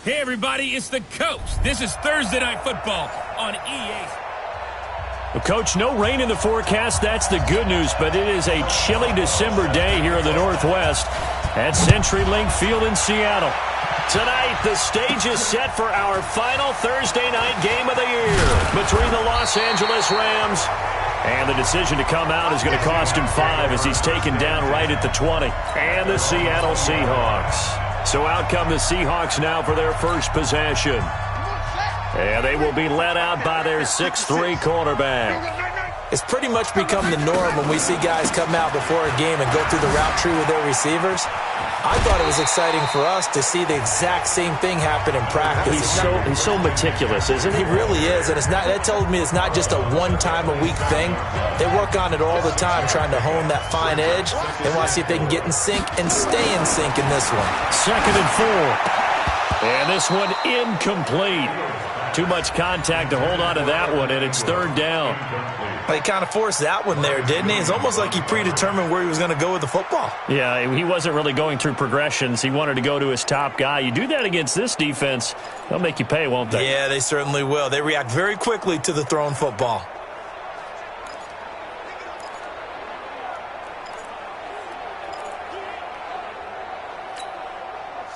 Hey, everybody, it's the Coach. This is Thursday Night Football on EA. Well, Coach, no rain in the forecast. That's the good news, but it is a chilly December day here in the Northwest at CenturyLink Field in Seattle. Tonight, the stage is set for our final Thursday night game of the year between the Los Angeles Rams, and the decision to come out is going to cost him 5 as he's taken down right at the 20, and the Seattle Seahawks. So out come the Seahawks now for their first possession. And they will be led out by their 6'3" quarterback. It's pretty much become the norm when we see guys come out before a game and go through the route tree with their receivers. I thought it was exciting for us to see the exact same thing happen in practice. He's so meticulous, isn't he? He really is, and that tells me it's not just a one-time-a-week thing. They work on it all the time, trying to hone that fine edge. They want to see if they can get in sync and stay in sync in this one. 2nd and 4. And this one incomplete. Too much contact to hold on to that one, and it's 3rd down. He kind of forced that one there, didn't he? It's almost like he predetermined where he was going to go with the football. Yeah, he wasn't really going through progressions. He wanted to go to his top guy. You do that against this defense, they'll make you pay, won't they? Yeah, they certainly will. They react very quickly to the thrown football.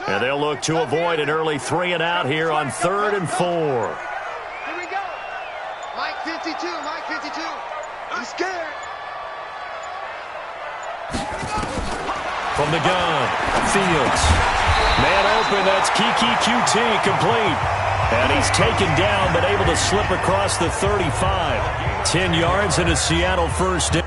And they'll look to avoid an early 3 and out here on 3rd and 4. Here we go. Mike 52, Mike 52. I'm scared. From the gun, Fields. Man open, that's Kiki QT complete. And he's taken down, but able to slip across the 35. 10 yards and a Seattle first down.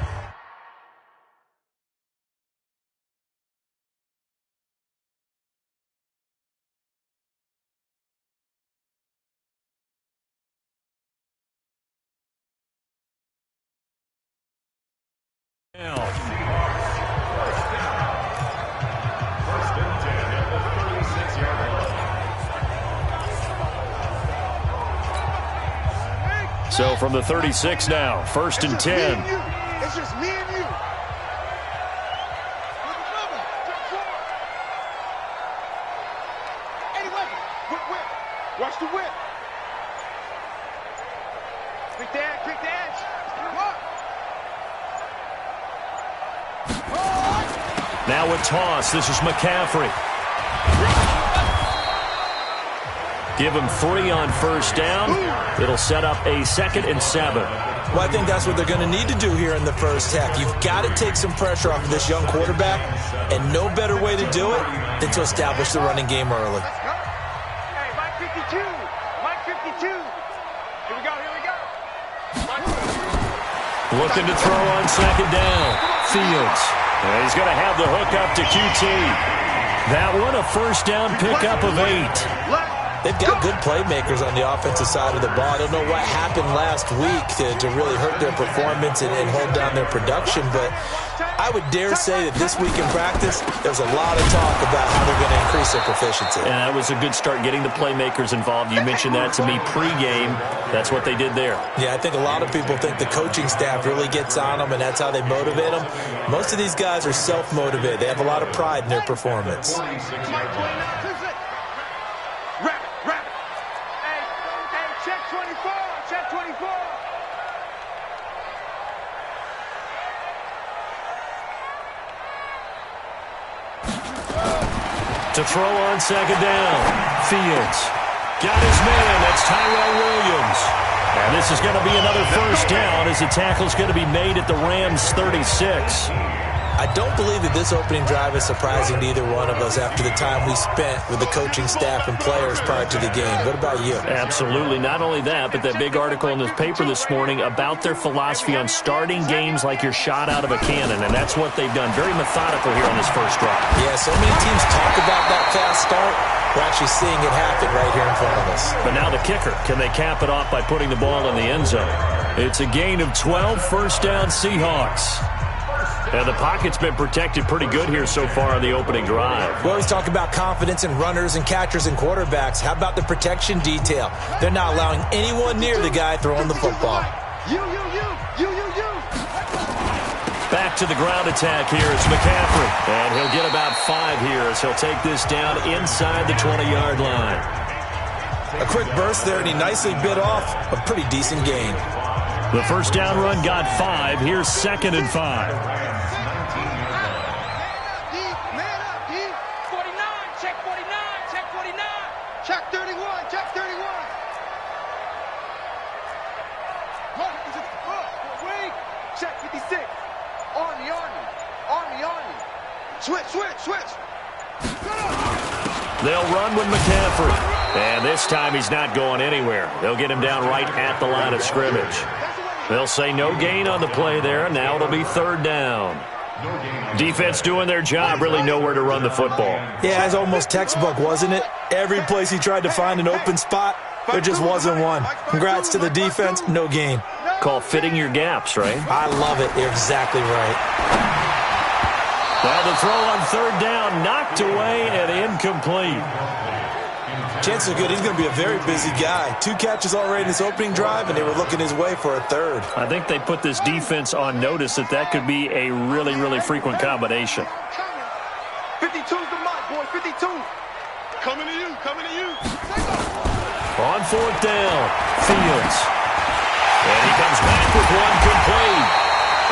So from the 36 now, 1st and 10. It's just me and you. Anyway, whip. Watch the whip. Quick dance. Now a toss. This is McCaffrey. Give him 3 on 1st down. It'll set up a 2nd and 7. Well, I think that's what they're going to need to do here in the first half. You've got to take some pressure off of this young quarterback, and no better way to do it than to establish the running game early. Hey, Mike 52. Mike 52. Here we go. Looking to throw on 2nd down. Fields. And he's going to have the hook up to QT. That one, a 1st down pickup of 8. They've got good playmakers on the offensive side of the ball. I don't know what happened last week to really hurt their performance and hold down their production, but I would dare say that this week in practice, there's a lot of talk about how they're going to increase their proficiency. And that was a good start, getting the playmakers involved. You mentioned that to me pregame. That's what they did there. Yeah, I think a lot of people think the coaching staff really gets on them, and that's how they motivate them. Most of these guys are self-motivated. They have a lot of pride in their performance. To throw on 2nd down. Fields. Got his man. That's Tyrell Williams. And this is going to be another 1st down as the tackle's going to be made at the Rams' 36. I don't believe that this opening drive is surprising to either one of us after the time we spent with the coaching staff and players prior to the game. What about you? Absolutely. Not only that, but that big article in the paper this morning about their philosophy on starting games like you're shot out of a cannon, and that's what they've done. Very methodical here on this first drive. Yeah, so many teams talk about that fast start. We're actually seeing it happen right here in front of us. But now the kicker. Can they cap it off by putting the ball in the end zone? It's a gain of 12, 1st down Seahawks. And the pocket's been protected pretty good here so far on the opening drive. We always talk about confidence in runners and catchers and quarterbacks. How about the protection detail? They're not allowing anyone near the guy throwing the football. You. Back to the ground attack here. It's McCaffrey. And he'll get about 5 here as he'll take this down inside the 20-yard line. A quick burst there, and he nicely bit off a pretty decent gain. The first down run got 5. Here's 2nd and 5. Man up, D. 49, check 49, check 49. Check 31, check 31. Wait. Check 56. Army. Switch. They'll run with McCaffrey. And this time he's not going anywhere. They'll get him down right at the line of scrimmage. They'll say no gain on the play there. Now it'll be 3rd down. Defense doing their job, really nowhere to run the football. Yeah, it's almost textbook, wasn't it? Every place he tried to find an open spot, there just wasn't one. Congrats to the defense, no gain. Call fitting your gaps, right? I love it. You're exactly right. Well, the throw on 3rd down, knocked away and incomplete. Chances are good he's going to be a very busy guy. 2 catches already in his opening drive, and they were looking his way for a 3rd. I think they put this defense on notice that could be a really, really frequent combination. 52's the mark, boy. 52. Coming to you. On 4th down, Fields. And he comes back with one complete.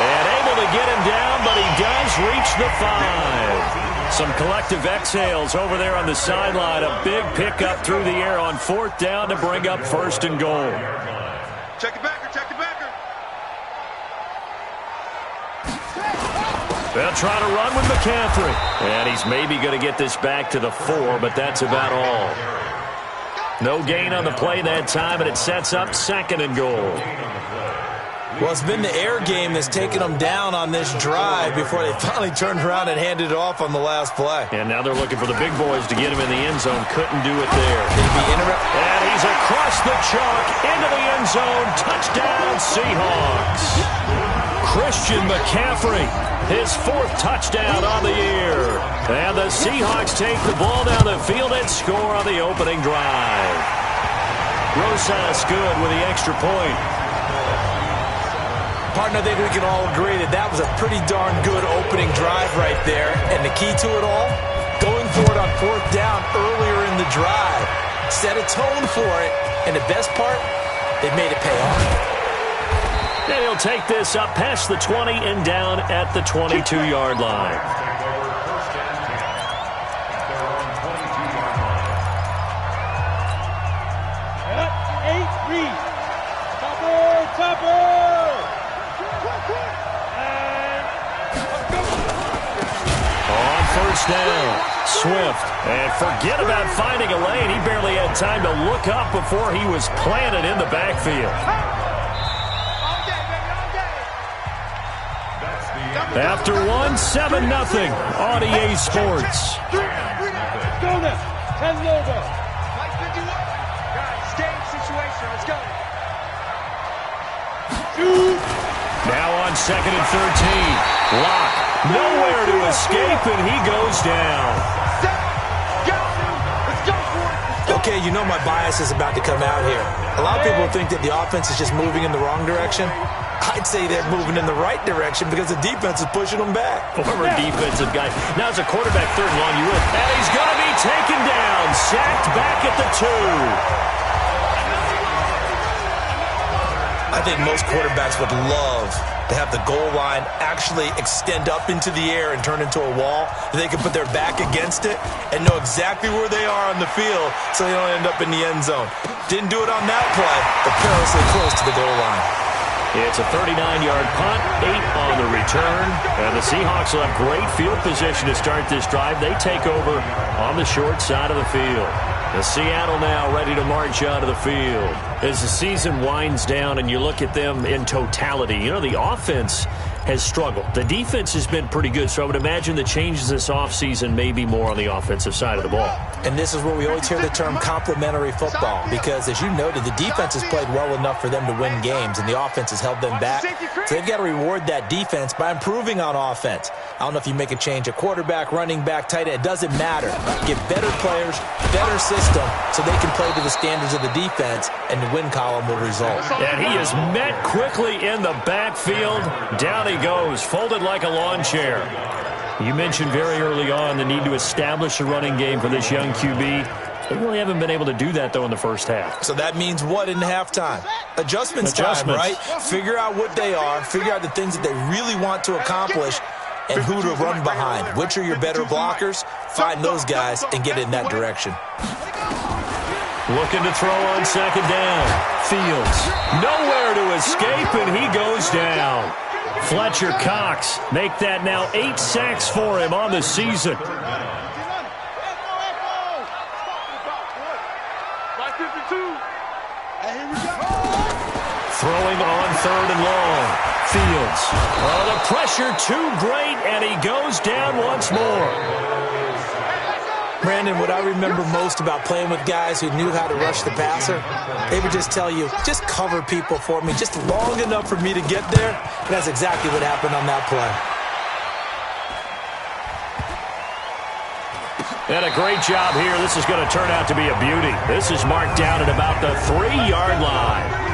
And able to get him down, but he does reach the 5. Some collective exhales over there on the sideline. A big pickup through the air on 4th down to bring up 1st and goal. Check the backer. They'll try to run with McCaffrey. And he's maybe going to get this back to the 4, but that's about all. No gain on the play that time, and it sets up 2nd and goal. Well, it's been the air game that's taken them down on this drive before they finally turned around and handed it off on the last play. And now they're looking for the big boys to get him in the end zone. Couldn't do it there. And he's across the chalk into the end zone. Touchdown, Seahawks. Christian McCaffrey, his 4th touchdown on the year. And the Seahawks take the ball down the field and score on the opening drive. Rosas good with the extra point. Partner, I think we can all agree that was a pretty darn good opening drive right there. And the key to it all, going for it on 4th down earlier in the drive. Set a tone for it. And the best part, they made it pay off. And he'll take this up past the 20 and down at the 22-yard line. Down. Swift. And forget about finding a lane. He barely had time to look up before he was planted in the backfield. After 1, 7-0 on EA Sports. Go now. 10 logo. Mike 51. Guys, game situation. Let's go. Now on 2nd and 13. Lock. Nowhere to escape, and he goes down. Okay, you know my bias is about to come out here. A lot of people think that the offense is just moving in the wrong direction. I'd say they're moving in the right direction because the defense is pushing them back. Former defensive guy. Now it's a quarterback 3rd and long. You would. And he's going to be taken down. Sacked back at the 2. I think most quarterbacks would love to have the goal line actually extend up into the air and turn into a wall. They can put their back against it and know exactly where they are on the field so they don't end up in the end zone. Didn't do it on that play, but perilously close to the goal line. It's a 39-yard punt, 8 on the return. And the Seahawks will have great field position to start this drive. They take over on the short side of the field. The Seattle now ready to march out of the field. As the season winds down and you look at them in totality, you know, the offense has struggled. The defense has been pretty good, so I would imagine the changes this offseason may be more on the offensive side of the ball. And this is where we always hear the term complementary football because, as you noted, the defense has played well enough for them to win games, and the offense has held them back. So they've got to reward that defense by improving on offense. I don't know if you make a change at quarterback, running back, tight end. It doesn't matter. Get better players, better system, so they can play to the standards of the defense, and the win column will result. And he is met quickly in the backfield. Down he goes, folded like a lawn chair. You mentioned very early on the need to establish a running game for this young QB. They really haven't been able to do that, though, in the first half. So that means what in halftime? Adjustments time, right? Figure out what they are, figure out the things that they really want to accomplish, and who to run behind. Which are your better blockers? Find those guys and get in that direction. Looking to throw on second down. Fields nowhere to escape, and he goes down. Fletcher Cox make that now 8 sacks for him on the season. Throwing on third and long. Fields. Oh, the pressure too great, and he goes down once more. Brandon, what I remember most about playing with guys who knew how to rush the passer, they would just tell you, just cover people for me, just long enough for me to get there. And that's exactly what happened on that play. And a great job here. This is going to turn out to be a beauty. This is marked down at about the 3-yard line.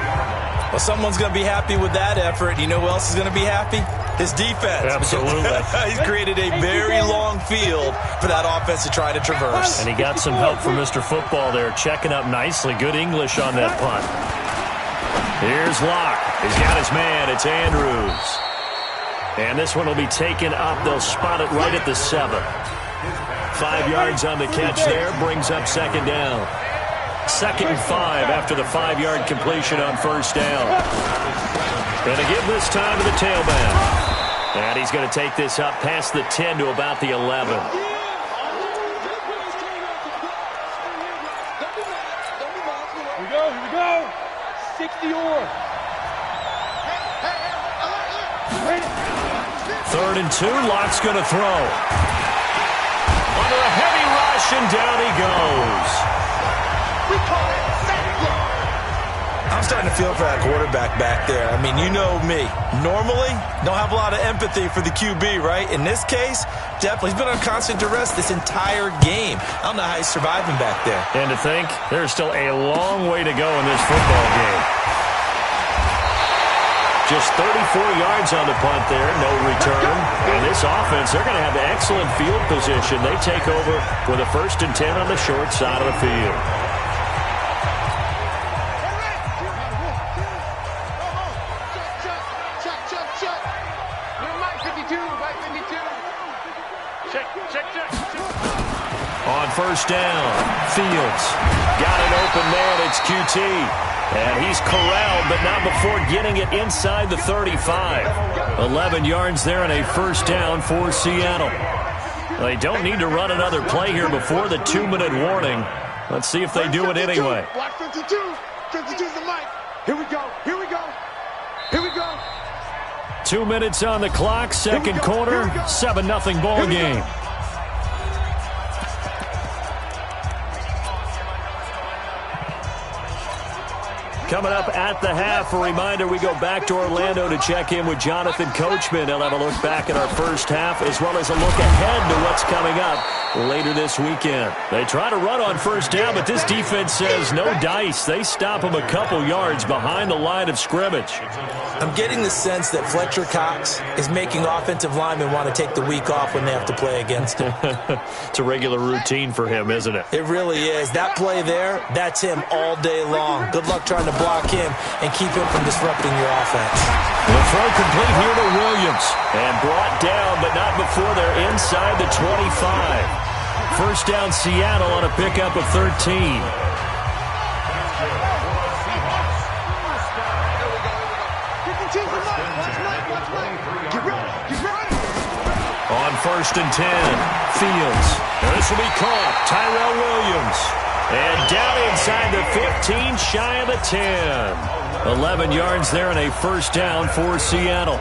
Well, someone's going to be happy with that effort. You know who else is going to be happy? His defense. Absolutely. He's created a very long field for that offense to try to traverse. And he got some help from Mr. Football there, checking up nicely. Good English on that punt. Here's Locke. He's got his man. It's Andrews. And this one will be taken up. They'll spot it right at the 7. 5 yards on the catch there. Brings up second down. 2nd and 5 after the 5-yard completion on first down. And to give this time to the tailback. And he's going to take this up past the 10 to about the 11. Here we go. 60 or. 3rd and 2. Locke's going to throw. Under a heavy rush, and down he goes. I'm starting to feel for that quarterback back there. I mean, you know me. Normally, don't have a lot of empathy for the QB, right? In this case, definitely. He's been on constant duress this entire game. I don't know how he's surviving back there. And to think, there's still a long way to go in this football game. Just 34 yards on the punt there, no return. And this offense, they're going to have excellent field position. They take over with a 1st and 10 on the short side of the field. On first down, Fields got an open man. It's QT. And he's corralled, but not before getting it inside the 35. 11 yards there and a 1st down for Seattle. They don't need to run another play here before the 2-minute warning. Let's see if they do it anyway. Block 52. 52's the mic. Here we go. Here we go. Here we go. 2 minutes on the clock, second quarter, 7-0 ball game. Coming up at the half, a reminder, we go back to Orlando to check in with Jonathan Coachman. He'll have a look back at our first half as well as a look ahead to what's coming up later this weekend. They try to run on first down, but this defense says no dice. They stop them a couple yards behind the line of scrimmage. I'm getting the sense that Fletcher Cox is making offensive linemen want to take the week off when they have to play against him. It's a regular routine for him, isn't it? It really is. That play there, that's him all day long. Good luck trying to block him and keep him from disrupting your offense. The throw complete here to Williams. And brought down, but not before they're inside the 25. First down Seattle on a pickup of 13. On 1st and 10, Fields. This will be caught. Tyrell Williams. And down inside the 15, shy of the 10. 11 yards there and a 1st down for Seattle.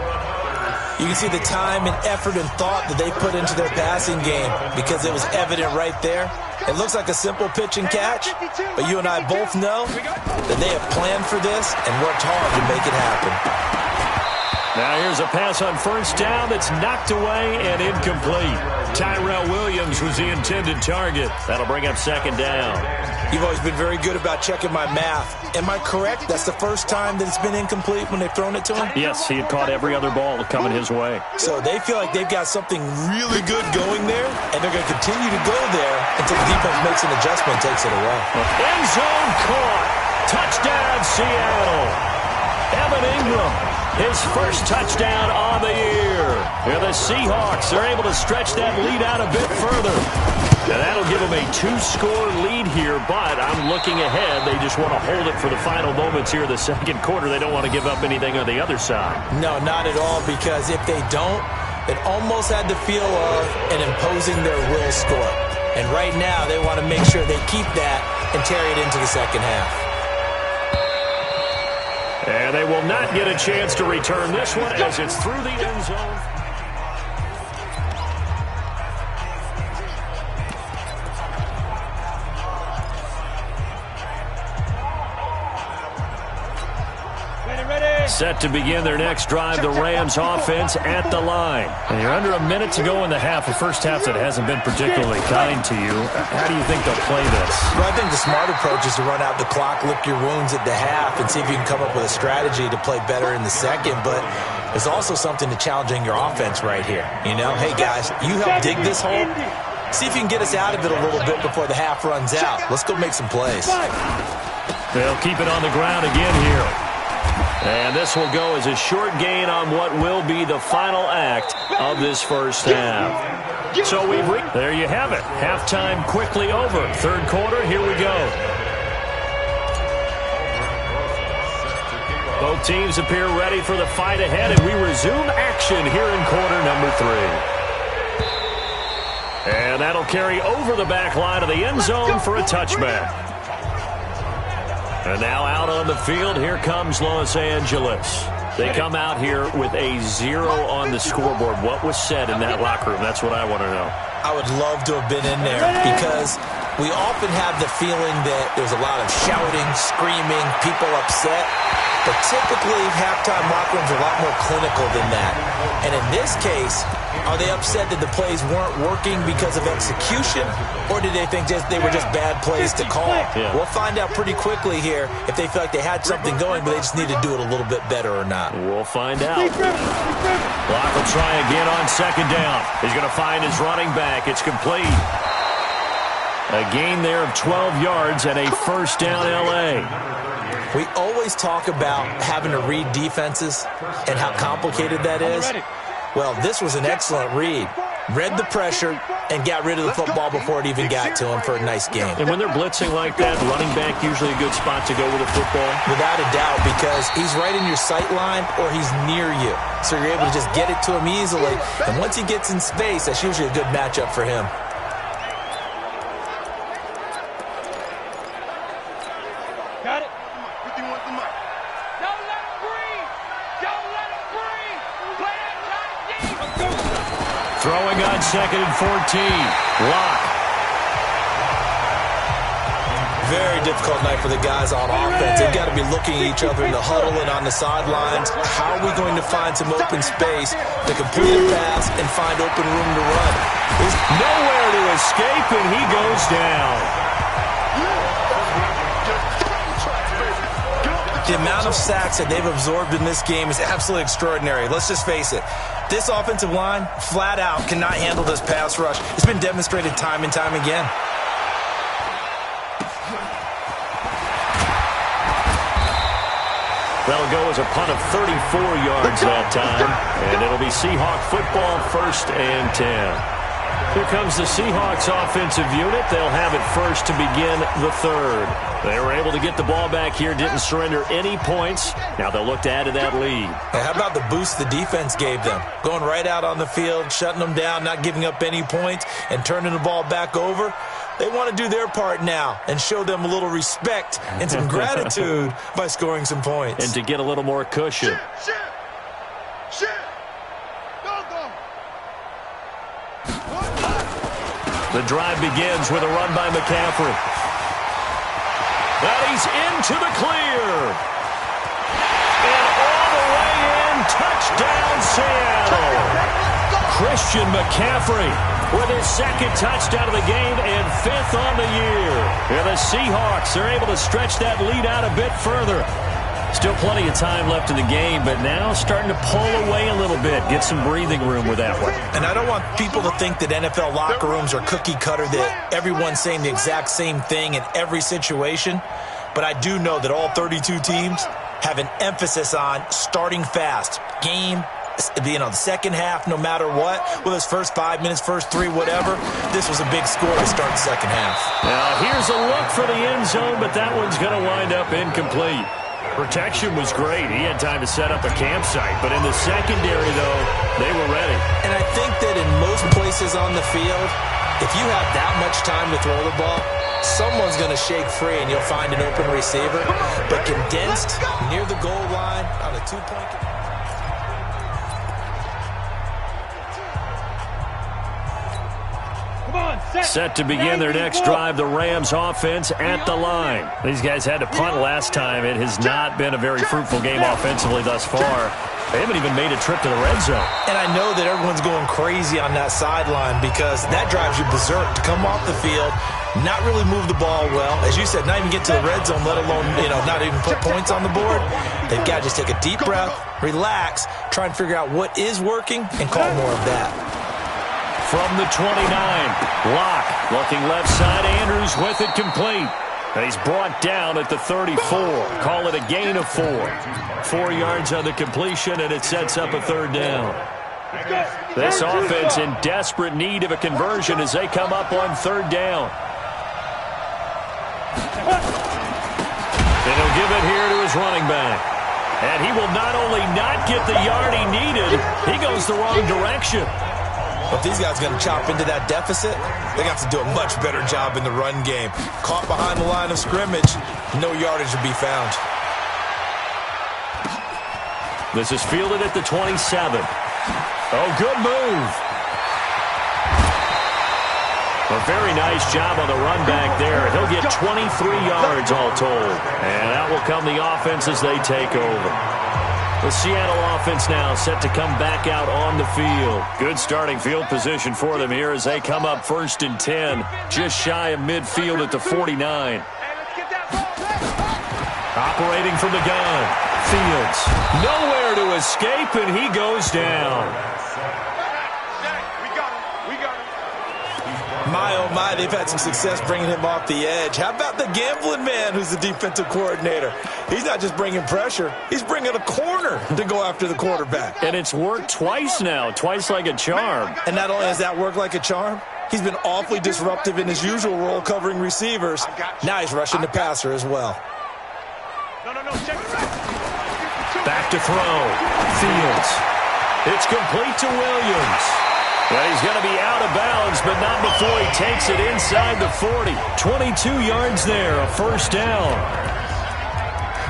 You can see the time and effort and thought that they put into their passing game because it was evident right there. It looks like a simple pitch and catch, but you and I both know that they have planned for this and worked hard to make it happen. Now here's a pass on 1st down that's knocked away and incomplete. Tyrell Williams was the intended target. That'll bring up 2nd down. You've always been very good about checking my math. Am I correct? That's the first time that it's been incomplete when they've thrown it to him? Yes, he had caught every other ball coming his way. So they feel like they've got something really good going there, and they're going to continue to go there until the defense makes an adjustment and takes it away. End zone caught. Touchdown, Seattle. Evan Ingram, his first touchdown on the year. And the Seahawks are able to stretch that lead out a bit further. And that'll give them a 2-score lead here, but I'm looking ahead. They just want to hold it for the final moments here in the second quarter. They don't want to give up anything on the other side. No, not at all, because if they don't, it almost had the feel of an imposing their will score. And right now, they want to make sure they keep that and carry it into the second half. And they will not get a chance to return this one as it's through the end zone. Set to begin their next drive, the Rams offense at the line. And you're under a minute to go in the half, a first half that hasn't been particularly kind to you. How do you think they'll play this? Well, I think the smart approach is to run out the clock, lick your wounds at the half, and see if you can come up with a strategy to play better in the second. But there's also something to challenging your offense right here. You know, hey, guys, you help dig this hole. See if you can get us out of it a little bit before the half runs out. Let's go make some plays. They'll keep it on the ground again here. And this will go as a short gain on what will be the final act of this first half. So there you have it. Halftime quickly over. Third quarter, here we go. Both teams appear ready for the fight ahead, and we resume action here in quarter number 3. And that'll carry over the back line of the end zone for a touchback. And now out on the field, here comes Los Angeles. They come out here with a 0 on the scoreboard. What was said in that locker room? That's what I want to know. I would love to have been in there because we often have the feeling that there's a lot of shouting, screaming, people upset. But typically, halftime locker rooms are a lot more clinical than that. And in this case, are they upset that the plays weren't working because of execution? Or did they think they were just bad plays to call? Yeah. We'll find out pretty quickly here if they feel like they had something going, but they just need to do it a little bit better or not. We'll find out. Block will try again on second down. He's going to find his running back. It's complete. A gain there of 12 yards and a first down L.A. We always talk about having to read defenses and how complicated that is. Well, this was an excellent read. Read the pressure and got rid of the football before it even got to him for a nice game. And when they're blitzing like that, running back usually a good spot to go with the football? Without a doubt, because he's right in your sight line or he's near you. So you're able to just get it to him easily. And once he gets in space, that's usually a good matchup for him. Got it. Don't let him breathe. Don't let him breathe. Play that shot deep. Throwing on second and 14. Lock. Very difficult night for the guys on offense. They've got to be looking at each other in the huddle and on the sidelines. How are we going to find some open space to complete a pass and find open room to run? There's nowhere to escape, and he goes down. The amount of sacks that they've absorbed in this game is absolutely extraordinary. Let's just face it. This offensive line, flat out, cannot handle this pass rush. It's been demonstrated time and time again. That'll go as a punt of 34 yards that time. And it'll be Seahawk football, 1st and 10. Here comes the Seahawks offensive unit. They'll have it first to begin the third. They were able to get the ball back here, didn't surrender any points. Now they'll look to add to that lead. Hey, how about the boost the defense gave them? Going right out on the field, shutting them down, not giving up any points, and turning the ball back over. They want to do their part now and show them a little respect and some gratitude by scoring some points. And to get a little more cushion. Shit. Go. The drive begins with a run by McCaffrey. And he's into the clear. And all the way in, touchdown Seattle. Christian McCaffrey with his second touchdown of the game and 5th on the year. And the Seahawks are able to stretch that lead out a bit further. Still plenty of time left in the game, but now starting to pull away a little bit. Get some breathing room with that one. And I don't want people to think that NFL locker rooms are cookie cutter, that everyone's saying the exact same thing in every situation. But I do know that all 32 teams have an emphasis on starting fast. Game, the second half, no matter what, whether it's first 5 minutes, first 3, whatever, this was a big score to start the second half. Now here's a look for the end zone, but that one's going to wind up incomplete. Protection was great. He had time to set up a campsite, but in the secondary, though, they were ready. And I think that in most places on the field, if you have that much time to throw the ball, someone's going to shake free and you'll find an open receiver. But condensed near the goal line on a 2-point... Set to begin their next drive, the Rams offense at the line. These guys had to punt last time. It has not been a very fruitful game offensively thus far. They haven't even made a trip to the red zone. And I know that everyone's going crazy on that sideline because that drives you berserk to come off the field, not really move the ball well. As you said, not even get to the red zone, let alone, not even put points on the board. They've got to just take a deep breath, relax, try and figure out what is working, and call more of that. From the 29, Locke looking left side. Andrews with it complete. He's brought down at the 34. Call it a gain of 4. 4 yards on the completion, and it sets up a 3rd down. This offense in desperate need of a conversion as they come up on 3rd down. And he'll give it here to his running back. And he will not only not get the yard he needed, he goes the wrong direction. But if these guys are going to chop into that deficit, they got to do a much better job in the run game. Caught behind the line of scrimmage, no yardage to be found. This is fielded at the 27. Oh, good move. A very nice job on the run back there. He'll get 23 yards all told. And out will come the offense as they take over. The Seattle offense now set to come back out on the field. Good starting field position for them here as they come up 1st and 10, just shy of midfield at the 49. Operating from the gun, Fields. Nowhere to escape, and he goes down. My, oh my, they've had some success bringing him off the edge. How about the gambling man who's the defensive coordinator? He's not just bringing pressure, he's bringing a corner to go after the quarterback. And it's worked twice now, twice like a charm. And not only has that worked like a charm, he's been awfully disruptive in his usual role covering receivers. Now he's rushing the passer as well. Back to throw. Fields. It's complete to Williams. Well, he's going to be out of bounds, but not before he takes it inside the 40. 22 yards there, a 1st down.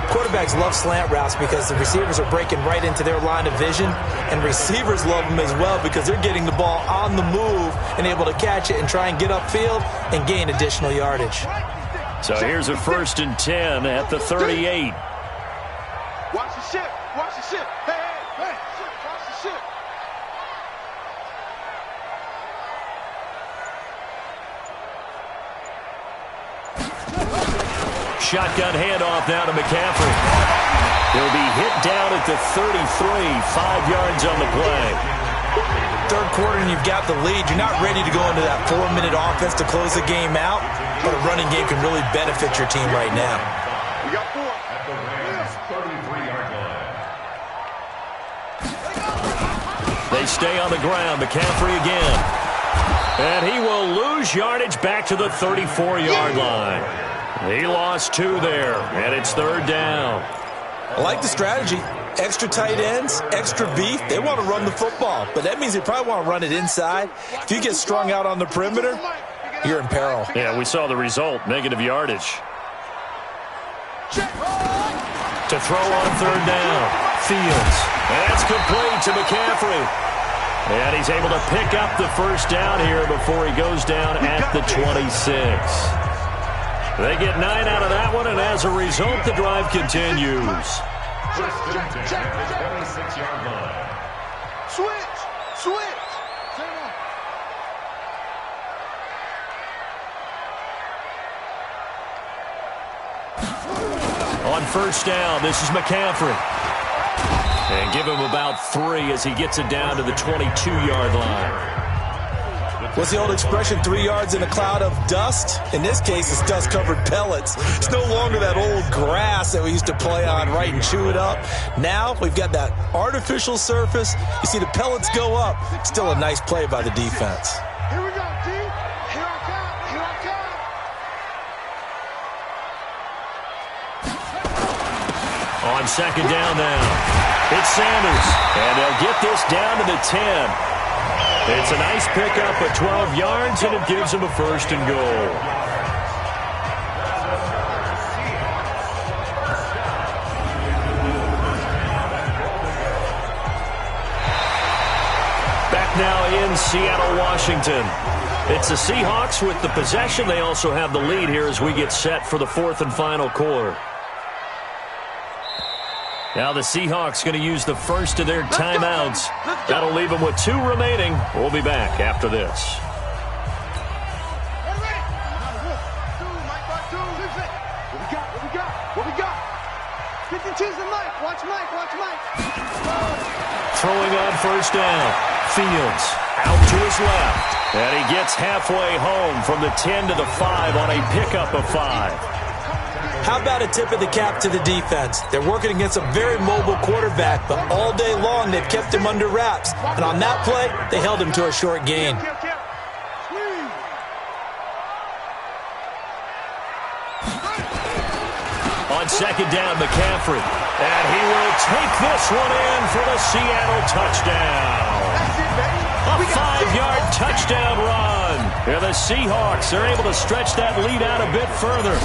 Quarterbacks love slant routes because the receivers are breaking right into their line of vision, and receivers love them as well because they're getting the ball on the move and able to catch it and try and get upfield and gain additional yardage. So here's a 1st and 10 at the 38. Watch the ship. Watch the ship. Hey, hey, hey. Watch the ship. Shotgun handoff now to McCaffrey. He'll be hit down at the 33, 5 yards on the play. 3rd quarter and you've got the lead. You're not ready to go into that 4-minute offense to close the game out, but a running game can really benefit your team right now. We got 4. At the Rams' 33-yard line. They stay on the ground. McCaffrey again. And he will lose yardage back to the 34-yard line. He lost 2 there, and it's 3rd down. I like the strategy. Extra tight ends, extra beef. They want to run the football, but that means they probably want to run it inside. If you get strung out on the perimeter, you're in peril. Yeah, we saw the result, negative yardage. To throw on 3rd down, Fields. And that's complete to McCaffrey. And he's able to pick up the 1st down here before he goes down at the 26. They get 9 out of that one, and as a result, the drive continues. First and 10 at the 26-yard line. Switch! Switch! On first down, this is McCaffrey. And give him about 3 as he gets it down to the 22-yard line. What's the old expression, 3 yards in a cloud of dust? In this case, it's dust-covered pellets. It's no longer that old grass that we used to play on, right, and chew it up. Now we've got that artificial surface. You see the pellets go up. Still a nice play by the defense. Here we go, D. Here I come. Here I come. On second down now, it's Sanders. And they'll get this down to the 10. It's a nice pickup of 12 yards, and it gives them a first and goal. Back now in Seattle, Washington. It's the Seahawks with the possession. They also have the lead here as we get set for the 4th and final quarter. Now the Seahawks going to use the first of their timeouts. That'll leave them with 2 remaining. We'll be back after this. What we got? 52's the Mike. Watch Mike. Throwing on first down. Fields out to his left. And he gets halfway home from the 10 to the 5 on a pickup of 5. How about a tip of the cap to the defense? They're working against a very mobile quarterback, but all day long they've kept him under wraps. And on that play, they held him to a short gain. On second down, McCaffrey. And he will take this one in for the Seattle touchdown. A 5-yard touchdown run. And the Seahawks are able to stretch that lead out a bit further.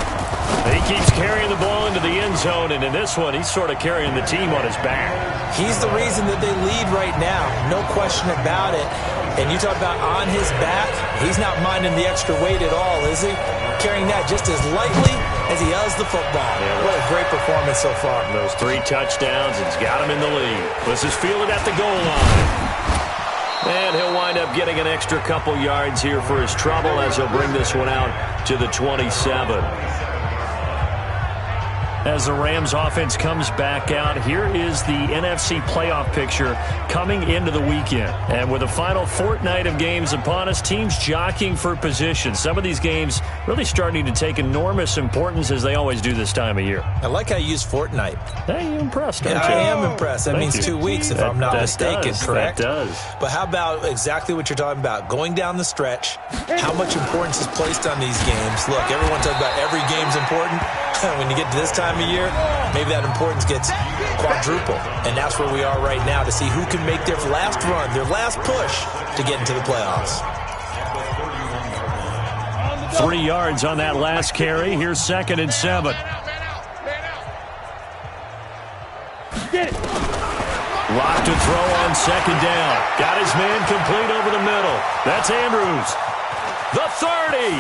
He keeps carrying the ball into the end zone, and in this one, he's sort of carrying the team on his back. He's the reason that they lead right now, no question about it. And you talk about on his back, he's not minding the extra weight at all, is he? Carrying that just as lightly as he does the football. Yeah, what a great performance so far. Those 3 touchdowns, it's got him in the lead. This is fielded at the goal line. And he'll wind up getting an extra couple yards here for his trouble as he'll bring this one out to the 27. As the Rams offense comes back out, here is the NFC playoff picture coming into the weekend. And with the final fortnight of games upon us, teams jockeying for position. Some of these games really starting to take enormous importance as they always do this time of year. I like how you use fortnight. Hey, you're impressed, aren't you? I am impressed. That means 2 weeks if I'm not mistaken, correct? That does. But how about exactly what you're talking about? Going down the stretch, how much importance is placed on these games. Look, everyone talks about every game's important. When you get to this time of year, maybe that importance gets quadruple. And that's where we are right now to see who can make their last run, their last push to get into the playoffs. 3 yards on that last carry. Here's 2nd and 7. Locked to throw on second down. Got his man complete over the middle. That's Andrews. The 30.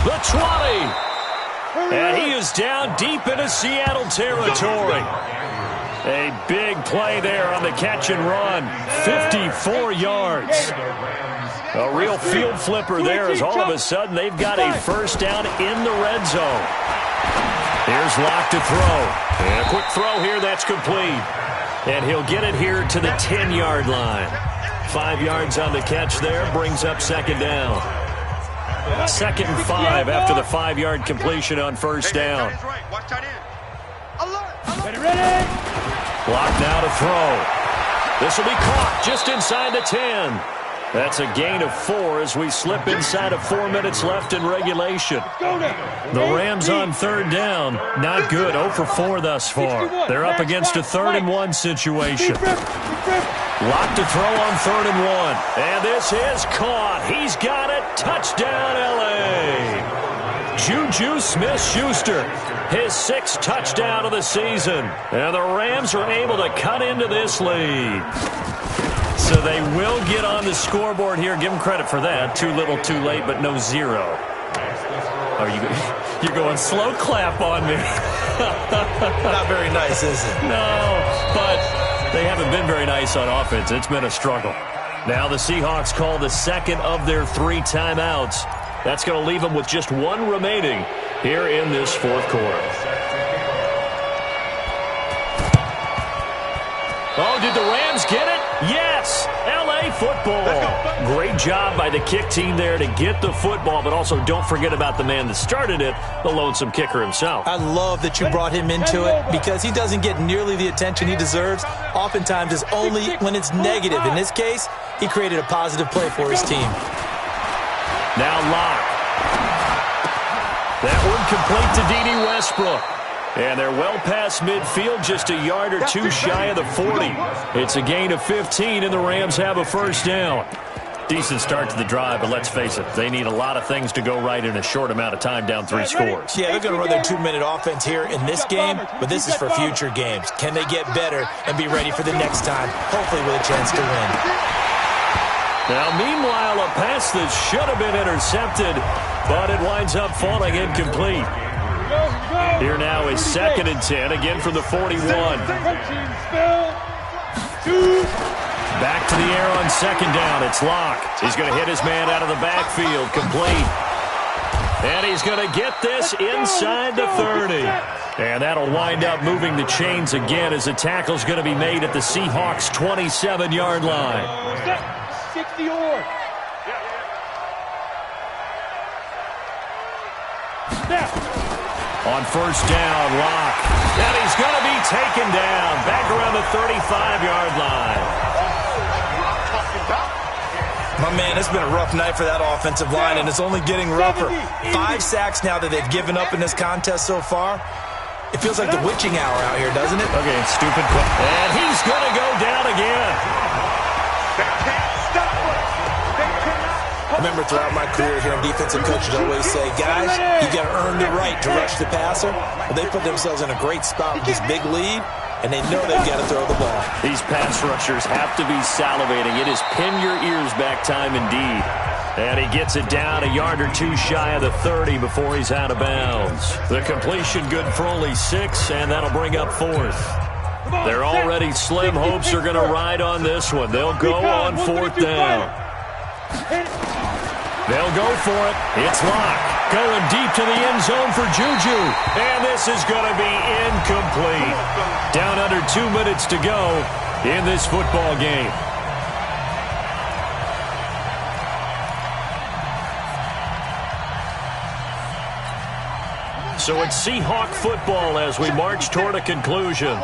The 20. And he is down deep into Seattle territory. A big play there on the catch and run. 54 yards. A real field flipper there as all of a sudden they've got a first down in the red zone. Here's Locke to throw. And a quick throw here that's complete. And he'll get it here to the 10-yard line. 5 yards on the catch there brings up second down. 2nd and 5 after the 5-yard completion on first down. Blocked now to throw. This will be caught just inside the 10. That's a gain of 4 as we slip inside of 4 minutes left in regulation. The Rams on third down. Not good. 0 for 4 thus far. They're up against a 3rd and 1 situation. Locked to throw on 3rd and 1. And this is caught. He's got it. Touchdown, L.A. Juju Smith-Schuster, his 6th touchdown of the season. And the Rams are able to cut into this lead. So they will get on the scoreboard here. Give them credit for that. Too little, too late, but no 0. Oh, you're going slow clap on me. Not very nice, is it? No, but they haven't been very nice on offense. It's been a struggle. Now the Seahawks call the 2nd of their 3 timeouts. That's going to leave them with just 1 remaining here in this 4th quarter. football. Great job by the kick team there to get the football, but also don't forget about the man that started it, the lonesome kicker himself. I love that you brought him into it because he doesn't get nearly the attention he deserves. Oftentimes it's only when it's negative. In this case, he created a positive play for his team. Now Locke. That one complete to D.D. Westbrook. And they're well past midfield, just a yard or two shy of the 40. It's a gain of 15, and the Rams have a first down. Decent start to the drive, but let's face it, they need a lot of things to go right in a short amount of time, down 3 scores. Yeah, they're going to run their 2-minute offense here in this game, but this is for future games. Can they get better and be ready for the next time, hopefully with a chance to win? Now, meanwhile, a pass that should have been intercepted, but it winds up falling incomplete. Here now is 2nd and 10, again from the 41. Back to the air on 2nd down. It's Locke. He's going to hit his man out of the backfield, complete. And he's going to get this inside the 30. And that'll wind up moving the chains again as the tackle's going to be made at the Seahawks' 27-yard line. 60 or. On 1st down, Locke. And he's going to be taken down back around the 35-yard line. My man, it's been a rough night for that offensive line, and it's only getting rougher. 5 sacks now that they've given up in this contest so far. It feels like the witching hour out here, doesn't it? Okay, stupid. And he's going to go down again. They can't stop us. They cannot. I remember throughout my career hearing defensive coaches always say, guys, you got to earn the right to rush the passer. Well, they put themselves in a great spot with this big lead, and they know they've got to throw the ball. These pass rushers have to be salivating. It is pin your ears back time indeed. And he gets it down a yard or two shy of the 30 before he's out of bounds. The completion good for only 6, and that'll bring up 4th. Their already slim hopes are going to ride on this one. They'll go on 4th down. They'll go for it. It's Locke going deep to the end zone for Juju. And this is going to be incomplete. Down under 2 minutes to go in this football game. So it's Seahawk football as we march toward a conclusion.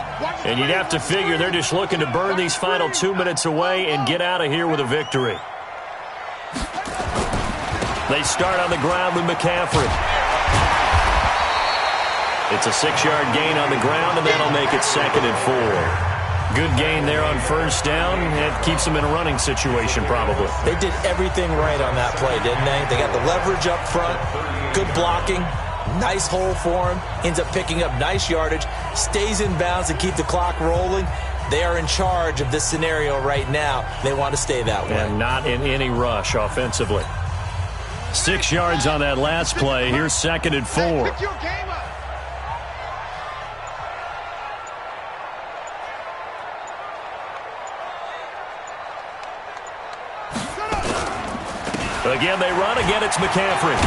And you'd have to figure they're just looking to burn these final 2 minutes away and get out of here with a victory. They start on the ground with McCaffrey. It's a 6-yard gain on the ground, and that'll make it 2nd and 4. Good gain there on 1st down. It keeps them in a running situation, probably. They did everything right on that play, didn't they? They got the leverage up front, good blocking, nice hole for him, ends up picking up nice yardage, stays in bounds to keep the clock rolling. They are in charge of this scenario right now. They want to stay that way. And not in any rush offensively. 6 yards on that last play. Here's 2nd and 4. Again, they run. Again, it's McCaffrey.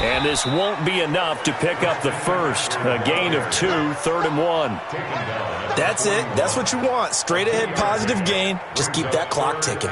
And this won't be enough to pick up the first. A gain of 2, 3rd and 1. That's it. That's what you want. Straight ahead positive gain. Just keep that clock ticking.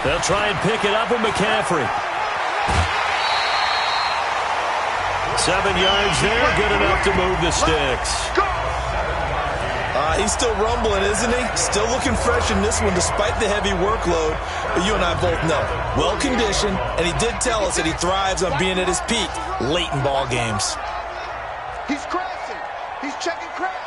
They'll try and pick it up with McCaffrey. 7 yards there, good enough to move the sticks. He's still rumbling, isn't he? Still looking fresh in this one despite the heavy workload. But you and I both know, well-conditioned, and he did tell us that he thrives on being at his peak late in ball games. He's crashing. He's checking crap.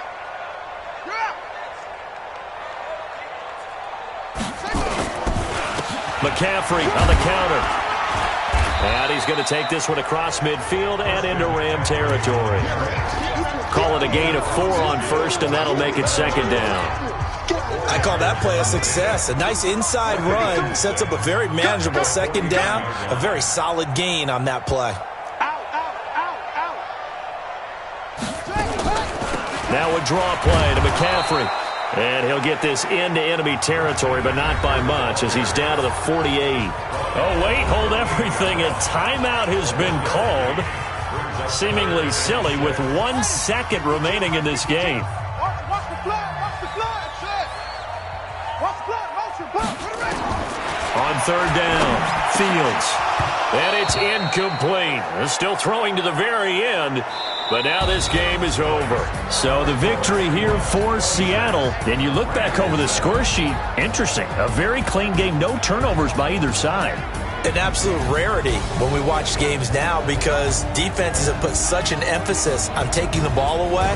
McCaffrey on the counter. And he's going to take this one across midfield and into Ram territory. Call it a gain of 4 on 1st, and that'll make it 2nd down. I call that play a success. A nice inside run sets up a very manageable 2nd down. A very solid gain on that play. Out, out, out, out. Now a draw play to McCaffrey. And he'll get this into enemy territory, but not by much as he's down to the 48. Oh, wait, hold everything. A timeout has been called. Seemingly silly with 1 second remaining in this game. Watch the flood. Watch the flood. Shit. Watch the flood. Motion. Put it right. On third down, Fields. And it's incomplete. They're still throwing to the very end. But now this game is over. So the victory here for Seattle. And you look back over the score sheet. Interesting. A very clean game. No turnovers by either side. An absolute rarity when we watch games now because defenses have put such an emphasis on taking the ball away.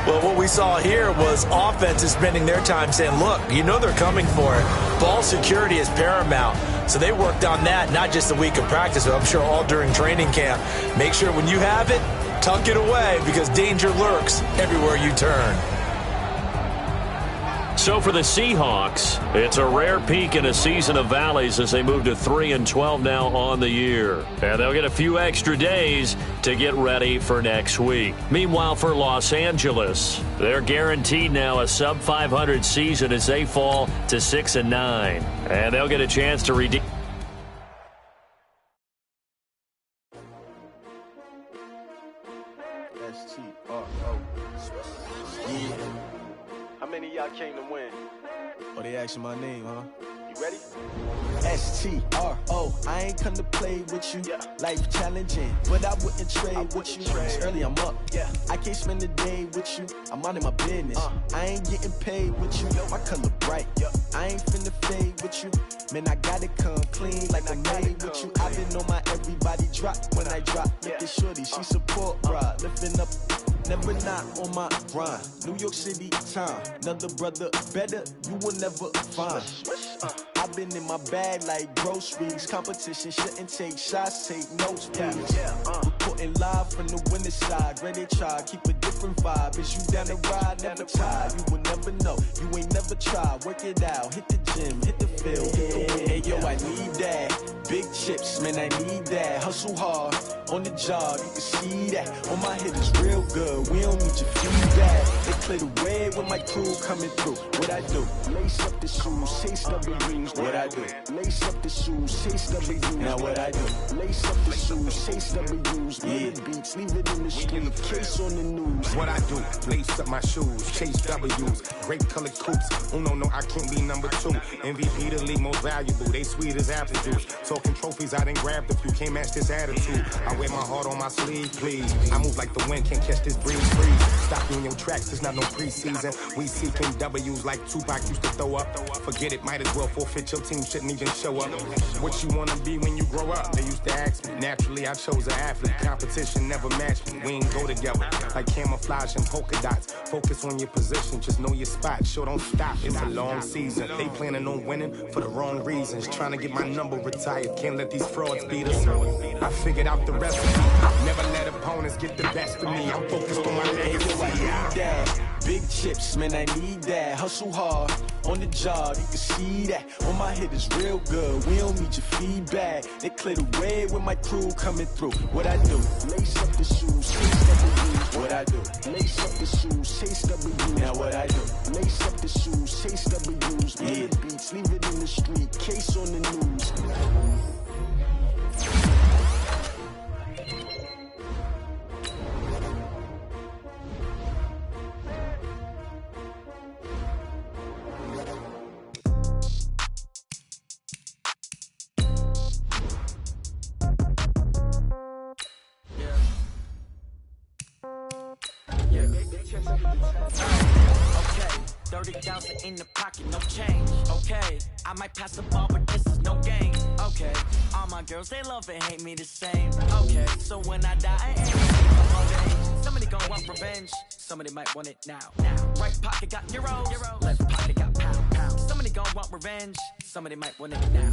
Well, what we saw here was offenses spending their time saying, look, you know they're coming for it. Ball security is paramount. So they worked on that not just a week of practice, but I'm sure all during training camp. Make sure when you have it, tuck it away because danger lurks everywhere you turn. So for the Seahawks, it's a rare peak in a season of valleys as they move to 3-12 now on the year. And they'll get a few extra days to get ready for next week. Meanwhile, for Los Angeles, they're guaranteed now a sub-500 season as they fall to 6-9. And they'll get a chance to redeem. How many of y'all came to win? Oh, they asking my name, huh? You ready? S-T-R-O, I ain't come to play with you. Life challenging, but I wouldn't trade with you. It's early, I'm up. I can't spend the day with you. I'm minding my business. I ain't getting paid with you. My color bright. I ain't finna fade with you. Man, I gotta come clean like I made with you. I've been on my everybody drop when I drop. Look at shorty, she support, bruh. Lifting up. Never not on my grind. New York City time. Another brother better, you will never find. I've been in my bag like groceries. Competition shouldn't take shots, take notes, please. Reporting live from the winning side. Ready to try, keep a different vibe. Is you down the ride, never tired. You will never know, you ain't never tried. Work it out, hit the gym, hit the field, hit the win. Hey yo, I need that. Big chips, man, I need that. Hustle hard, on the job, you can see that. On my hit is real good, we don't need your feedback. They play the way when my crew coming through. What I do? Lace up the shoes, chase double rings. What I do? Lace up the shoes, chase double U's. Now what I do? Lace up the shoes, chase double U's. Million beats, leave it in the street, case on the news. What I do? Lace up my shoes, chase W's. Great colored coops. Oh no, I can't be number 2. MVP the league most valuable. They sweet as apple juice. Talking trophies, I done grabbed a few. Can't match this attitude. I wear my heart on my sleeve, please. I move like the wind, can't catch this breeze. Stop you in your tracks, there's not no preseason. We seeking W's like Tupac used to throw up. Forget it, might as well forfeit. Your team shouldn't even show up. What you wanna be when you grow up? They used to ask me. Naturally, I chose an athlete. Competition never matched me. We ain't go together like camouflage and polka dots. Focus on your position, just know your spot. Sure, don't stop. It's a long season. They planning on winning for the wrong reasons. Trying to get my number retired. Can't let these frauds beat us. I figured out the recipe. Never let opponents get the best of me. I'm focused on my legacy. Big chips, man, I need that. Hustle hard, on the job, you can see that. On my hit is real good, we don't need your feedback. They clear the way when my crew coming through. What I do? Lace up the shoes, chase W's. What I do? Lace up the shoes, chase W's. Now what I do? Lace up the shoes, chase W's. Million beats, leave it in the street, case on the news. Okay, 30,000 in the pocket, no change. Okay, I might pass the ball, but this is no game. Okay, all my girls, they love and hate me the same. Okay, so when I die, I ain't gonna somebody gon' want revenge. Somebody might want it now. Right pocket got euros, left pocket got pound. Somebody gon' want revenge. Somebody might want it now.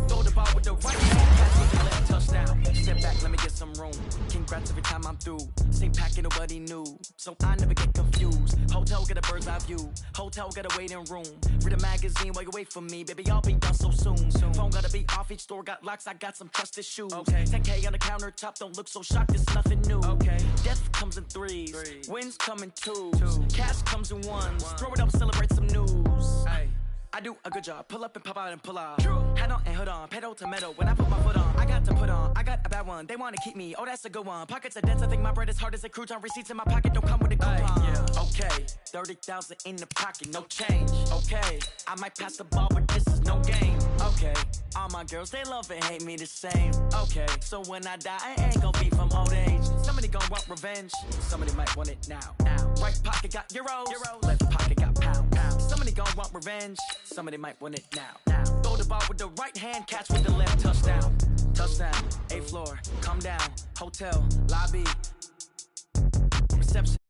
Throw the ball with the right hand, catch with the left touchdown. Step back, let me get some room. Congrats every time I'm through. Same packet, nobody knew, so I never get confused. views. Hotel got a bird's eye view. Hotel got a waiting room. Read a magazine while you wait for me, baby. I'll be done so soon. Phone gotta be off. Each store got locks. I got some trusted shoes. Okay. 10K on the countertop. Don't look so shocked. It's nothing new. Okay. Death comes in threes. Wins come in twos. Cash comes in ones. Throw it up, celebrate some news. Ay. I do a good job. Pull up and pop out and pull out. Hat on and hood on. Pedal to metal. When I put my foot on, I got to put on. I got a bad one. They want to keep me. Oh, that's a good one. Pockets are dense. I think my bread is hard as a crouton. Receipts in my pocket don't come with a coupon. Yeah. Okay. 30,000 in the pocket. No change. Okay. I might pass the ball, but this is no game. Okay. All my girls, they love and hate me the same. Okay. So when I die, I ain't gonna be from old age. Somebody gonna want revenge. Somebody might want it now. Right pocket got euros. Left pocket got pounds. Somebody gonna want revenge. Somebody might want it now. Throw the ball with the right hand, catch with the left. Touchdown. Touchdown. 8th floor. Come down. Hotel. Lobby. Reception.